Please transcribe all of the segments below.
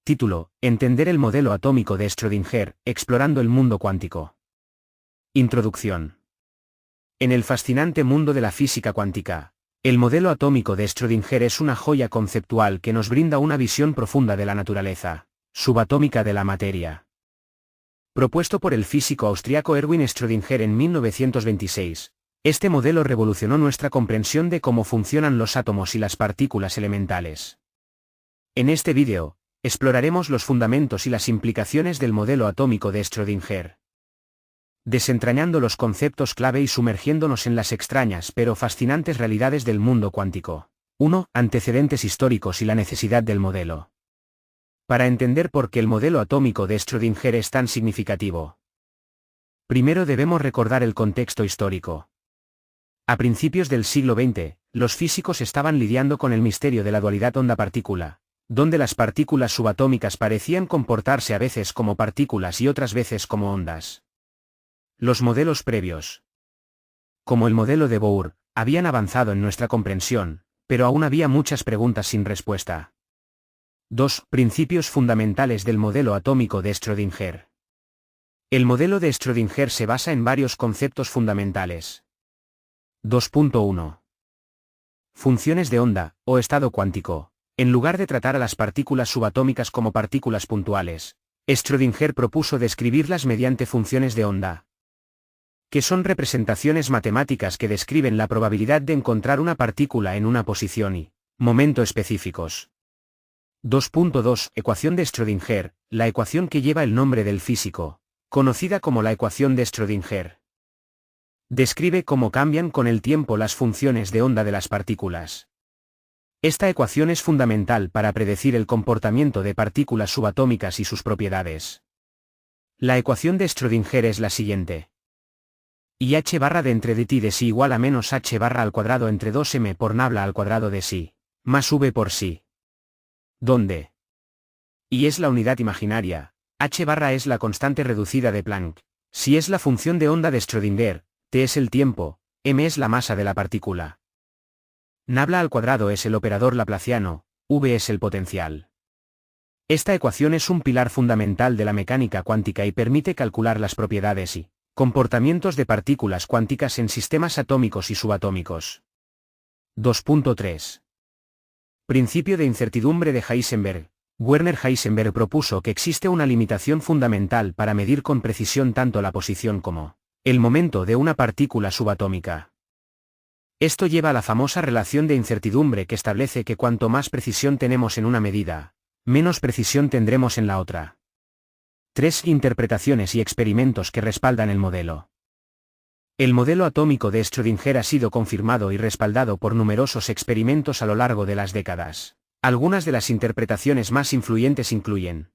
Título: Entender el modelo atómico de Schrödinger, explorando el mundo cuántico. Introducción. En el fascinante mundo de la física cuántica, el modelo atómico de Schrödinger es una joya conceptual que nos brinda una visión profunda de la naturaleza subatómica de la materia. Propuesto por el físico austriaco Erwin Schrödinger en 1926, este modelo revolucionó nuestra comprensión de cómo funcionan los átomos y las partículas elementales. En este vídeo, exploraremos los fundamentos y las implicaciones del modelo atómico de Schrödinger, desentrañando los conceptos clave y sumergiéndonos en las extrañas pero fascinantes realidades del mundo cuántico. 1. Antecedentes históricos y la necesidad del modelo. Para entender por qué el modelo atómico de Schrödinger es tan significativo, primero debemos recordar el contexto histórico. A principios del siglo XX, los físicos estaban lidiando con el misterio de la dualidad onda-partícula, donde las partículas subatómicas parecían comportarse a veces como partículas y otras veces como ondas. Los modelos previos, como el modelo de Bohr, habían avanzado en nuestra comprensión, pero aún había muchas preguntas sin respuesta. 2. Principios fundamentales del modelo atómico de Schrödinger. El modelo de Schrödinger se basa en varios conceptos fundamentales. 2.1. Funciones de onda, o estado cuántico. En lugar de tratar a las partículas subatómicas como partículas puntuales, Schrödinger propuso describirlas mediante funciones de onda, que son representaciones matemáticas que describen la probabilidad de encontrar una partícula en una posición y momento específicos. 2.2. Ecuación de Schrödinger, la ecuación que lleva el nombre del físico, conocida como la ecuación de Schrödinger. Describe cómo cambian con el tiempo las funciones de onda de las partículas. Esta ecuación es fundamental para predecir el comportamiento de partículas subatómicas y sus propiedades. La ecuación de Schrödinger es la siguiente. Y h barra de entre dt de sí igual a menos h barra al cuadrado entre 2m por nabla al cuadrado de sí, más v por sí. Donde y es la unidad imaginaria, h barra es la constante reducida de Planck, si es la función de onda de Schrödinger, t es el tiempo, m es la masa de la partícula. Nabla al cuadrado es el operador laplaciano, v es el potencial. Esta ecuación es un pilar fundamental de la mecánica cuántica y permite calcular las propiedades y comportamientos de partículas cuánticas en sistemas atómicos y subatómicos. 2.3. Principio de incertidumbre de Heisenberg. Werner Heisenberg propuso que existe una limitación fundamental para medir con precisión tanto la posición como el momento de una partícula subatómica. Esto lleva a la famosa relación de incertidumbre que establece que cuanto más precisión tenemos en una medida, menos precisión tendremos en la otra. 3. Interpretaciones y experimentos que respaldan el modelo. El modelo atómico de Schrödinger ha sido confirmado y respaldado por numerosos experimentos a lo largo de las décadas. Algunas de las interpretaciones más influyentes incluyen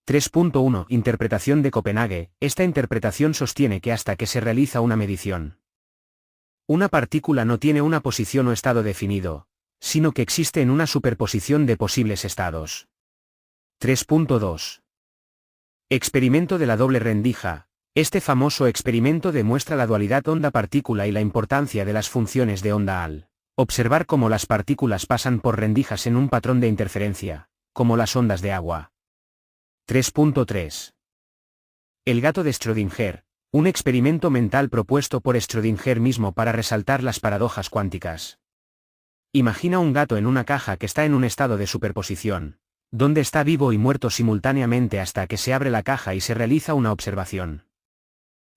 3.1. Interpretación de Copenhague. Esta interpretación sostiene que hasta que se realiza una medición, una partícula no tiene una posición o estado definido, sino que existe en una superposición de posibles estados. 3.2. Experimento de la doble rendija. Este famoso experimento demuestra la dualidad onda-partícula y la importancia de las funciones de onda al observar cómo las partículas pasan por rendijas en un patrón de interferencia, como las ondas de agua. 3.3. El gato de Schrödinger, un experimento mental propuesto por Schrödinger mismo para resaltar las paradojas cuánticas. Imagina un gato en una caja que está en un estado de superposición, donde está vivo y muerto simultáneamente hasta que se abre la caja y se realiza una observación.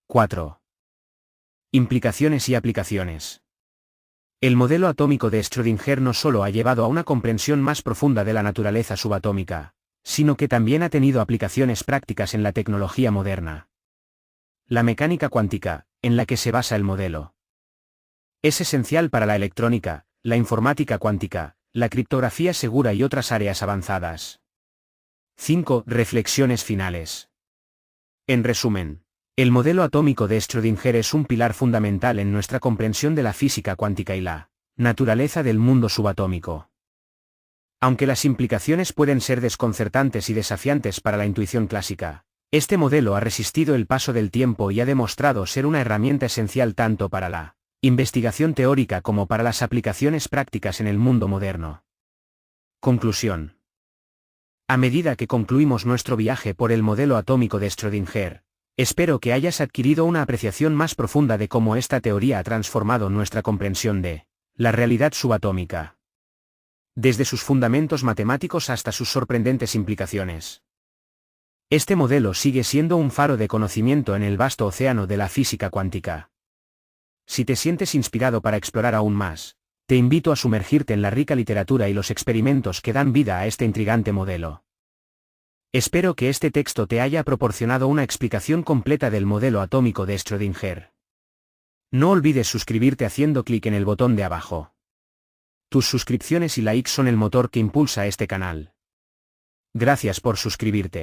4. Implicaciones y aplicaciones. El modelo atómico de Schrödinger no solo ha llevado a una comprensión más profunda de la naturaleza subatómica, sino que también ha tenido aplicaciones prácticas en la tecnología moderna. La mecánica cuántica, en la que se basa el modelo, es esencial para la electrónica, la informática cuántica, la criptografía segura y otras áreas avanzadas. 5. Reflexiones finales. En resumen, el modelo atómico de Schrödinger es un pilar fundamental en nuestra comprensión de la física cuántica y la naturaleza del mundo subatómico. Aunque las implicaciones pueden ser desconcertantes y desafiantes para la intuición clásica, este modelo ha resistido el paso del tiempo y ha demostrado ser una herramienta esencial tanto para la investigación teórica como para las aplicaciones prácticas en el mundo moderno. Conclusión. A medida que concluimos nuestro viaje por el modelo atómico de Schrödinger, espero que hayas adquirido una apreciación más profunda de cómo esta teoría ha transformado nuestra comprensión de la realidad subatómica. Desde sus fundamentos matemáticos hasta sus sorprendentes implicaciones. Este modelo sigue siendo un faro de conocimiento en el vasto océano de la física cuántica. Si te sientes inspirado para explorar aún más, te invito a sumergirte en la rica literatura y los experimentos que dan vida a este intrigante modelo. Espero que este texto te haya proporcionado una explicación completa del modelo atómico de Schrödinger. No olvides suscribirte haciendo clic en el botón de abajo. Tus suscripciones y likes son el motor que impulsa este canal. Gracias por suscribirte.